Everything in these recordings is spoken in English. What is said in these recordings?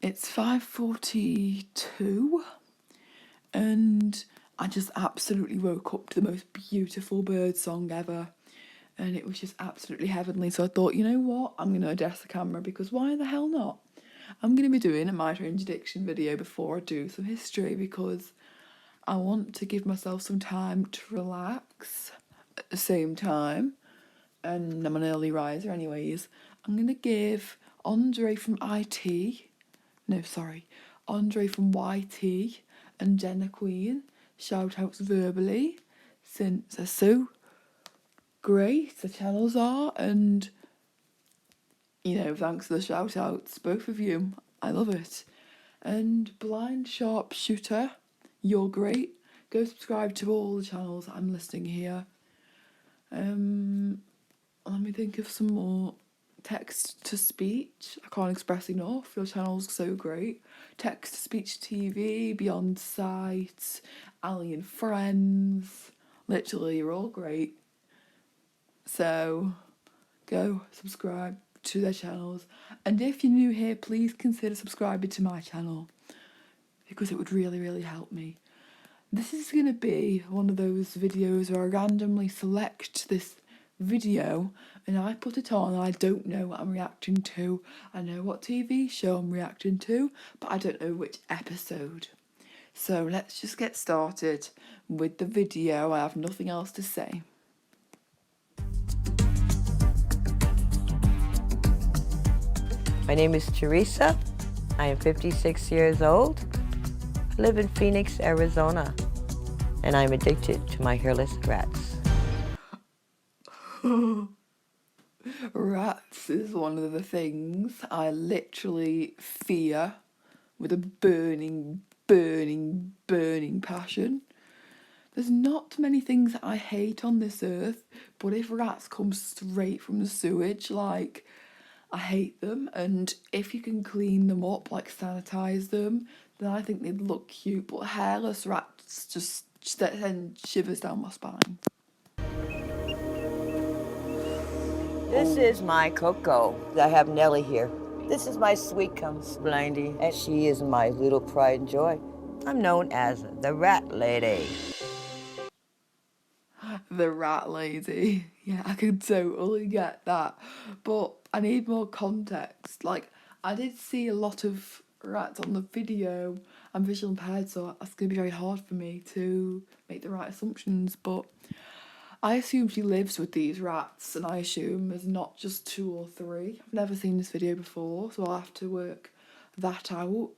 It's 5:42 and I just absolutely woke up to the most beautiful bird song ever. And it was just absolutely heavenly. So I thought, you know what? I'm going to adjust the camera because why the hell not? I'm going to be doing a My Strange Addiction video before I do some history because I want to give myself some time to relax at the same time. And I'm an early riser anyways. I'm going to give Andre from Andre from YT and Jenna Queen shout outs verbally since they're so great the channels are, and thanks for the shout outs, both of you. I love it. And Blind Sharpshooter, you're great. Go subscribe to all the channels I'm listing here. Let me think of some more. Text to Speech, I can't express enough, your channel's so great. Text to Speech TV, Beyond Sight, Ali and Friends, literally you're all great. So go subscribe to their channels, and if you're new here, please consider subscribing to my channel because it would really help me. This is going to be one of those videos where I randomly select this video and I put it on and I don't know what I'm reacting to. I know what TV show I'm reacting to, but I don't know which episode. So let's just get started with the video. I have nothing else to say. My name is Teresa. I am 56 years old. I live in Phoenix, Arizona, and I'm addicted to my hairless rats. Rats is one of the things I literally fear with a burning passion. There's not many things that I hate on this earth, but if rats come straight from the sewage, like, I hate them. And if you can clean them up, like sanitize them, then I think they'd look cute. But hairless rats just send shivers down my spine. This is my Coco. I have Nellie here. This is my sweet comes Blindy, and she is my little pride and joy. I'm known as the Rat Lady. The rat lady. Yeah, I can totally get that. But I need more context. Like, I did see a lot of rats on the video. I'm visually impaired, so it's going to be very hard for me to make the right assumptions. But I assume she lives with these rats, and I assume there's not just 2 or 3. I've never seen this video before, so I'll have to work that out.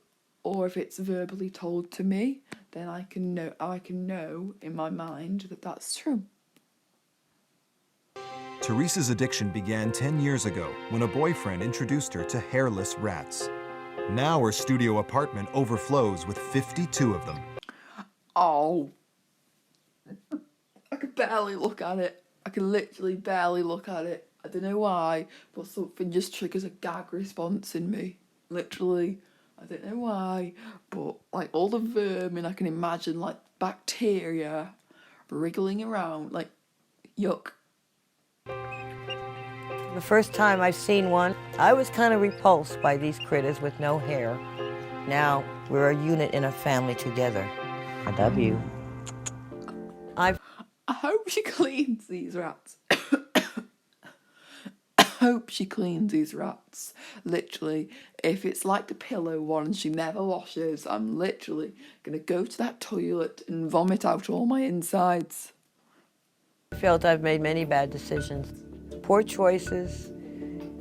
Or if it's verbally told to me, then I can know in my mind that that's true. Teresa's addiction began 10 years ago when a boyfriend introduced her to hairless rats. Now her studio apartment overflows with 52 of them. Oh, I can barely look at it. I can literally barely look at it. I don't know why, but something just triggers a gag response in me. Literally. I don't know why, but like all the vermin I can imagine, like bacteria wriggling around, like yuck. The first time I've seen one, I was kind of repulsed by these critters with no hair. Now we're a unit in a family together. I love you. I hope she cleans these rats. Hope she cleans these rats. Literally, if it's like the pillow one she never washes, I'm literally gonna go to that toilet and vomit out all my insides. I felt I've made many bad decisions, poor choices,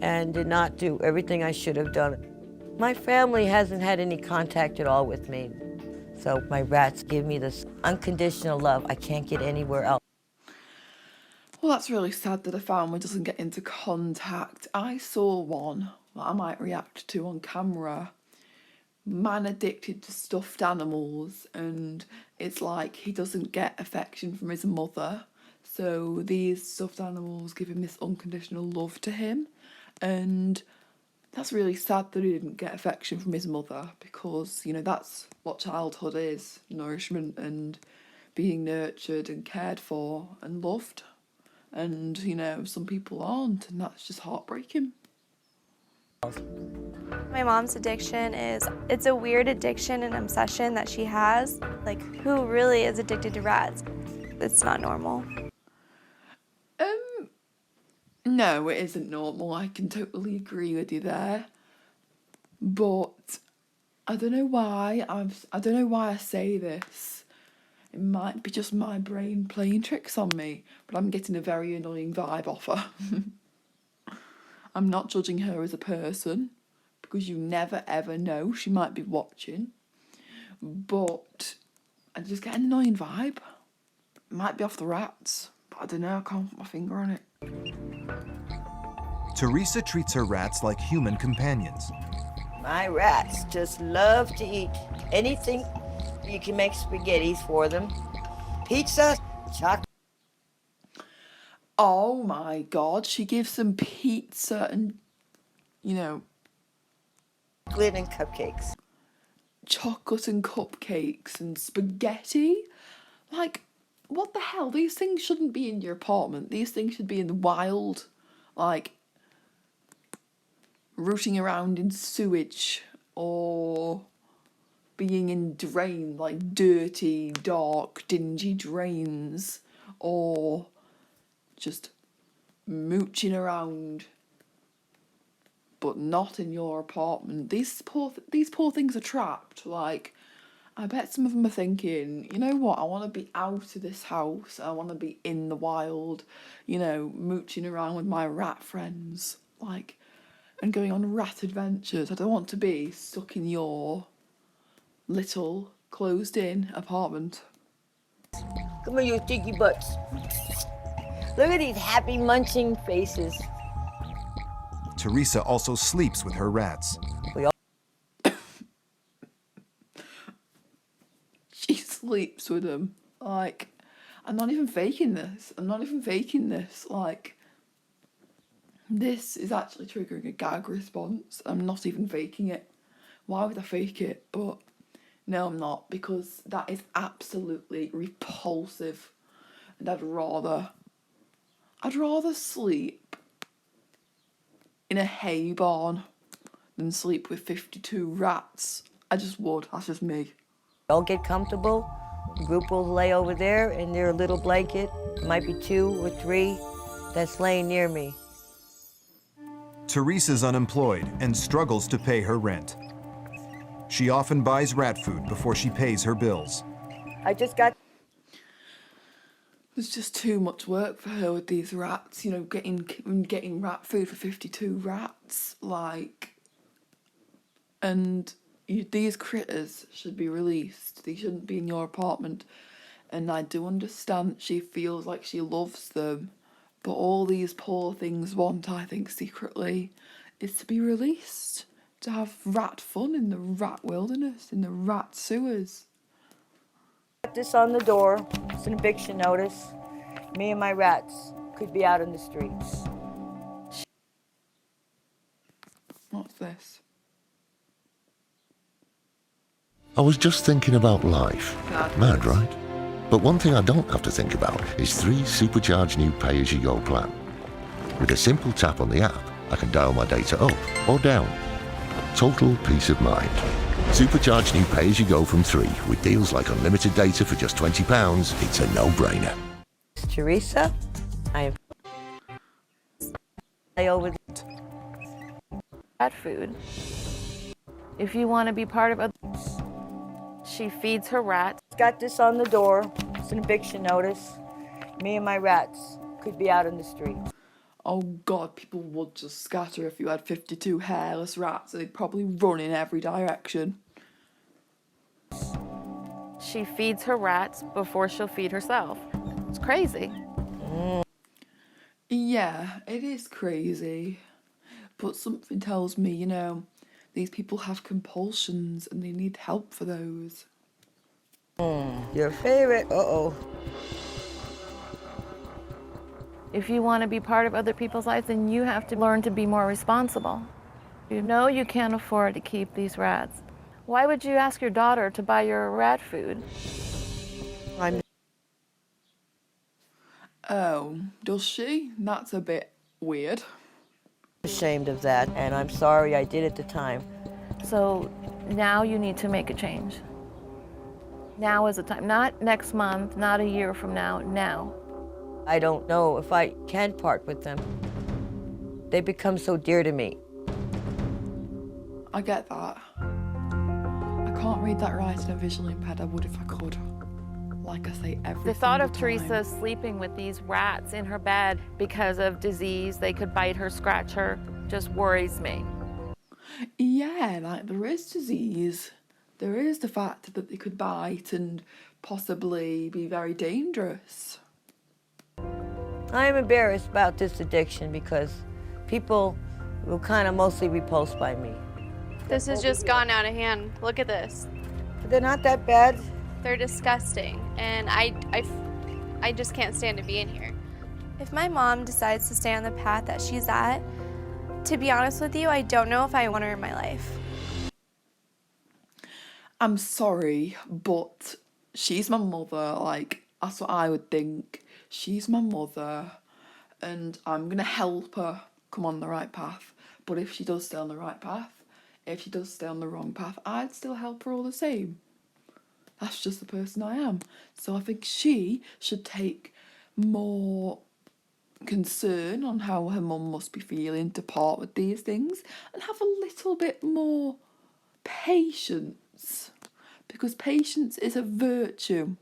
and did not do everything I should have done. My family hasn't had any contact at all with me, so my rats give me this unconditional love I can't get anywhere else. Well, that's really sad that a family doesn't get into contact. I saw one that I might react to on camera. Man addicted to stuffed animals, and it's like he doesn't get affection from his mother. So these stuffed animals give him this unconditional love to him. And that's really sad that he didn't get affection from his mother because, that's what childhood is. Nourishment and being nurtured and cared for and loved. And, some people aren't, and that's just heartbreaking. My mom's addiction it's a weird addiction and obsession that she has. Like, who really is addicted to rats? It's not normal. No, it isn't normal. I can totally agree with you there. But I don't know why I don't know why I say this. It might be just my brain playing tricks on me, but I'm getting a very annoying vibe off her. I'm not judging her as a person because you never ever know, she might be watching. But I just get an annoying vibe. It might be off the rats, but I don't know, I can't put my finger on it. Teresa treats her rats like human companions. My rats just love to eat anything. You can make spaghettis for them. Pizza, chocolate. Oh my god, she gives them pizza and, Chocolate and cupcakes. chocolate and cupcakes and spaghetti. Like, what the hell? These things shouldn't be in your apartment. These things should be in the wild. Like, rooting around in sewage or being in drain, like dirty, dark, dingy drains, or just mooching around, but not in your apartment. These poor things are trapped. Like, I bet some of them are thinking, you know what, I want to be out of this house. I want to be in the wild, mooching around with my rat friends, like, and going on rat adventures. I don't want to be stuck in your little closed-in apartment. Come on, you stinky butts. Look at these happy munching faces. Teresa also sleeps with her rats. She sleeps with them. Like, I'm not even faking this. Like, this is actually triggering a gag response. I'm not even faking it. Why would I fake it? But no, I'm not, because that is absolutely repulsive. And I'd rather sleep in a hay barn than sleep with 52 rats. I just would. That's just me. All get comfortable. The group will lay over there in their little blanket. It might be 2 or 3 that's laying near me. Teresa's unemployed and struggles to pay her rent. She often buys rat food before she pays her bills. I just got... There's just too much work for her with these rats, getting rat food for 52 rats, like, and these critters should be released. They shouldn't be in your apartment. And I do understand she feels like she loves them, but all these poor things want, I think, secretly, is to be released, to have rat fun in the rat wilderness, in the rat sewers. This on the door. It's an eviction notice. Me and my rats could be out in the streets. What's this? I was just thinking about life. Mad, right? But one thing I don't have to think about is 3 supercharged new pay-as-you-go plan. With a simple tap on the app, I can dial my data up or down. Total peace of mind. Supercharged new pay-as-you-go from 3 with deals like unlimited data for just £20. It's a no-brainer. Teresa, I am... lay over... rat food. If you want to be part of a... She feeds her rats. Got this on the door. It's an eviction notice. Me and my rats could be out in the streets. Oh God, people would just scatter if you had 52 hairless rats. They'd probably run in every direction. She feeds her rats before she'll feed herself. It's crazy. Yeah, it is crazy. But something tells me, these people have compulsions and they need help for those. Your favorite, uh-oh. If you want to be part of other people's lives, then you have to learn to be more responsible. You know you can't afford to keep these rats. Why would you ask your daughter to buy your rat food? Oh, does she? That's a bit weird. Ashamed of that, and I'm sorry I did at the time. So now you need to make a change. Now is the time, not next month, not a year from now, now. I don't know if I can part with them. They become so dear to me. I get that. I can't read that writing and visually impaired. I would if I could. Like I say, every The thought of single time. Teresa sleeping with these rats in her bed because of disease, they could bite her, scratch her, just worries me. Yeah, like there is disease. There is the fact that they could bite and possibly be very dangerous. I am embarrassed about this addiction because people were kind of mostly repulsed by me. This has just gone out of hand. Look at this. They're not that bad. They're disgusting, and I just can't stand to be in here. If my mom decides to stay on the path that she's at, to be honest with you, I don't know if I want her in my life. I'm sorry, but she's my mother. Like, that's what I would think. She's my mother, and I'm gonna help her come on the right path. But if she does stay on the right path, if she does stay on the wrong path, I'd still help her all the same. That's just the person I am. So I think she should take more concern on how her mum must be feeling to part with these things and have a little bit more patience, because patience is a virtue.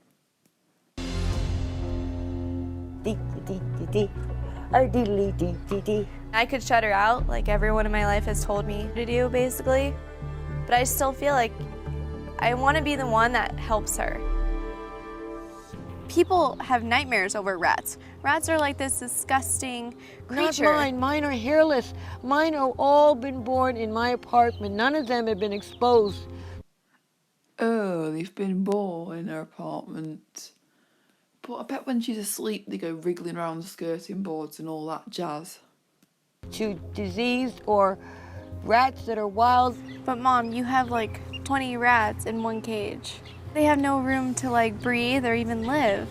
I could shut her out, like everyone in my life has told me to do, basically. But I still feel like I want to be the one that helps her. People have nightmares over rats. Rats are like this disgusting creature. Not mine. Mine are hairless. Mine are all been born in my apartment. None of them have been exposed. Oh, they've been born in her apartment. But I bet when she's asleep they go wriggling around the skirting boards and all that jazz. To diseased or rats that are wild. But Mom, you have like 20 rats in one cage. They have no room to like breathe or even live.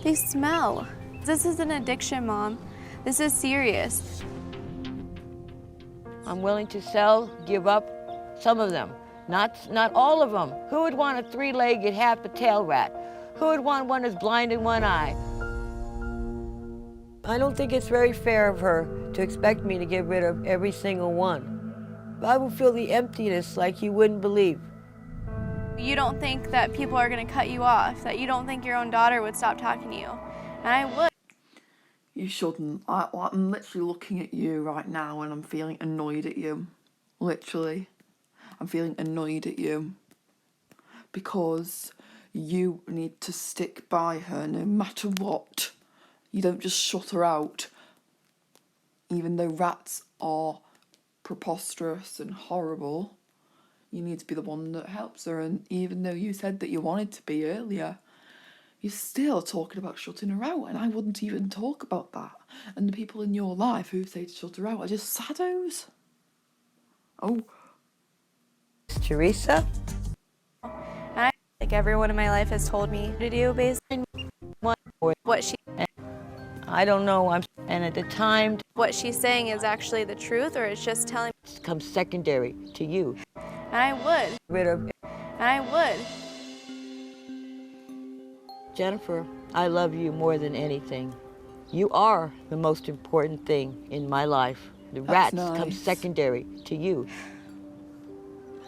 They smell. This is an addiction, Mom. This is serious. I'm willing to sell, give up some of them. Not all of them. Who would want a three-legged, half a tail rat? Who would want one that's blind in one eye? I don't think it's very fair of her to expect me to get rid of every single one. I will feel the emptiness like you wouldn't believe. You don't think that people are going to cut you off, that you don't think your own daughter would stop talking to you. And I would. You shouldn't. I'm literally looking at you right now and I'm feeling annoyed at you. Literally. I'm feeling annoyed at you. Because you need to stick by her no matter what. You don't just shut her out. Even though rats are preposterous and horrible, you need to be the one that helps her. And even though you said that you wanted to be earlier, you're still talking about shutting her out, and I wouldn't even talk about that. And the people in your life who say to shut her out are just saddos. Oh. Teresa? And like everyone in my life has told me to do, basically. What she... I don't know. And at the time... What she's saying is actually the truth, or it's just telling... It comes secondary to you. And I would. Rid of... And I would. Jennifer, I love you more than anything. You are the most important thing in my life. The rats come secondary to you.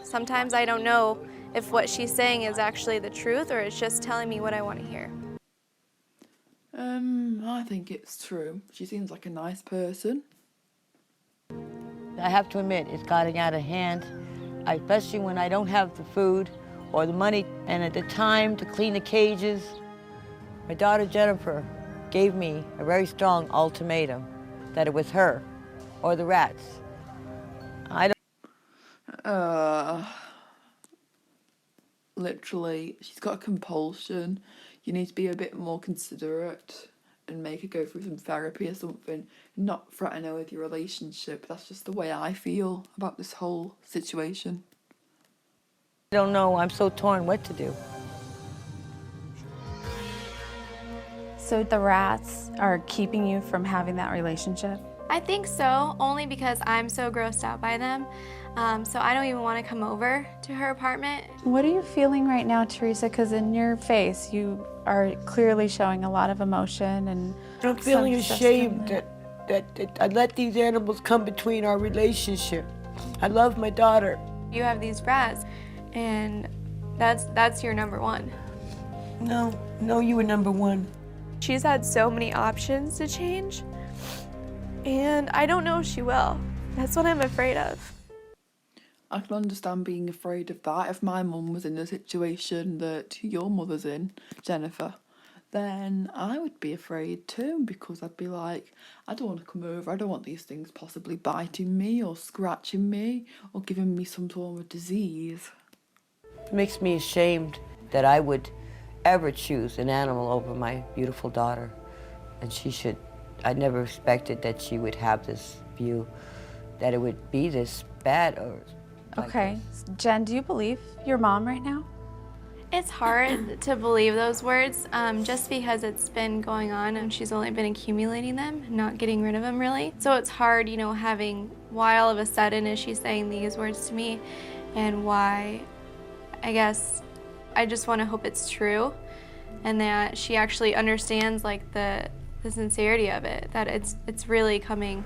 Sometimes I don't know if what she's saying is actually the truth or it's just telling me what I want to hear. I think it's true. She seems like a nice person. I have to admit, it's gotten out of hand, especially when I don't have the food or the money and at the time to clean the cages. My daughter Jennifer gave me a very strong ultimatum that it was her or the rats. Literally, she's got a compulsion. You need to be a bit more considerate and make her go through some therapy or something. Not threaten her with your relationship. That's just the way I feel about this whole situation. I don't know. I'm so torn what to do. So the rats are keeping you from having that relationship? I think so, only because I'm so grossed out by them. So I don't even want to come over to her apartment. What are you feeling right now, Teresa? Because in your face, you are clearly showing a lot of emotion and I'm feeling some ashamed disgust that I let these animals come between our relationship. I love my daughter. You have these rats, and that's your number one. No, you were number one. She's had so many options to change, and I don't know if she will. That's what I'm afraid of. I can understand being afraid of that. If my mum was in the situation that your mother's in, Jennifer, then I would be afraid too, because I'd be like, I don't want to come over. I don't want these things possibly biting me or scratching me or giving me some form of disease. It makes me ashamed that I would ever choose an animal over my beautiful daughter. And I never expected that she would have this view, that it would be this bad or like Okay. this. Jen, do you believe your mom right now? It's hard to believe those words, just because it's been going on and she's only been accumulating them, not getting rid of them really. So it's hard, you know, why all of a sudden is she saying these words to me, and why, I guess, I just want to hope it's true, and that she actually understands like the sincerity of it, that it's really coming,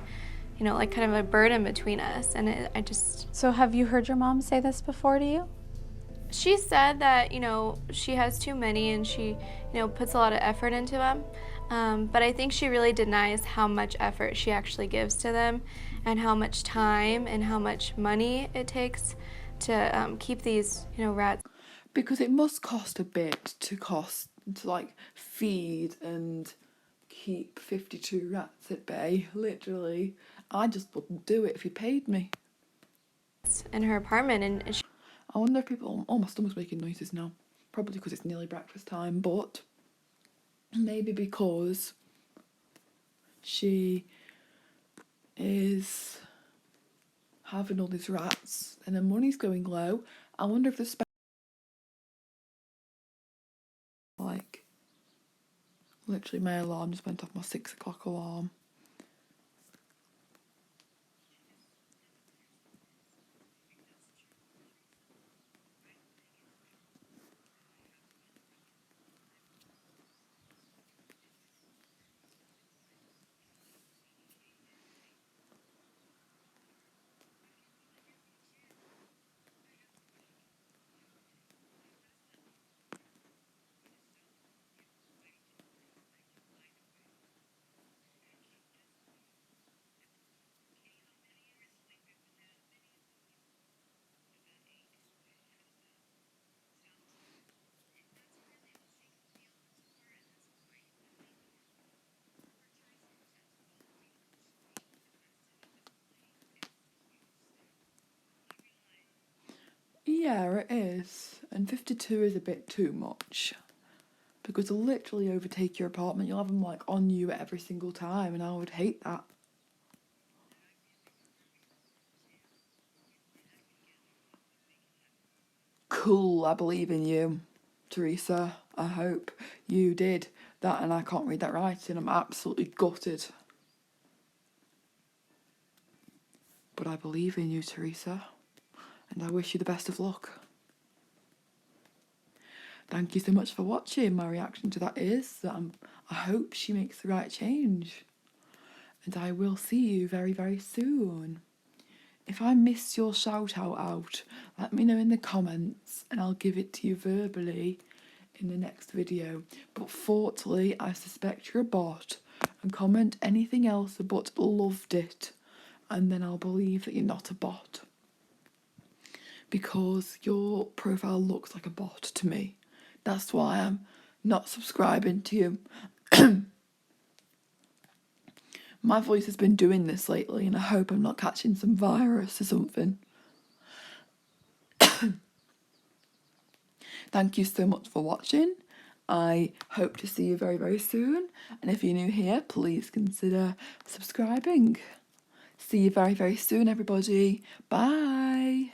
you know, like kind of a burden between us, and I just... So have you heard your mom say this before to you? She said that, you know, she has too many and she, you know, puts a lot of effort into them. But I think she really denies how much effort she actually gives to them, and how much time and how much money it takes to keep these, you know, rats. Because it must cost a bit to like feed and keep 52 rats at bay, literally. I just wouldn't do it if you paid me. In her apartment, and I wonder if people... Oh, my stomach's making noises now. Probably because it's nearly breakfast time, but maybe because she is having all these rats and her money's going low. I wonder if the like, literally my alarm just went off, my 6 o'clock alarm. Yeah, it is. And 52 is a bit too much. Because they'll literally overtake your apartment. You'll have them like on you every single time, and I would hate that. Cool, I believe in you, Teresa. I hope you did that, and I can't read that writing. I'm absolutely gutted. But I believe in you, Teresa, and I wish you the best of luck. Thank you so much for watching. My reaction to that is that I hope she makes the right change. And I will see you very, very soon. If I missed your shout out, let me know in the comments and I'll give it to you verbally in the next video. But fortunately, I suspect you're a bot, and comment anything else but loved it, and then I'll believe that you're not a bot. Because your profile looks like a bot to me. That's why I'm not subscribing to you. My voice has been doing this lately, and I hope I'm not catching some virus or something. Thank you so much for watching. I hope to see you very, very soon. And if you're new here, please consider subscribing. See you very, very soon, everybody. Bye.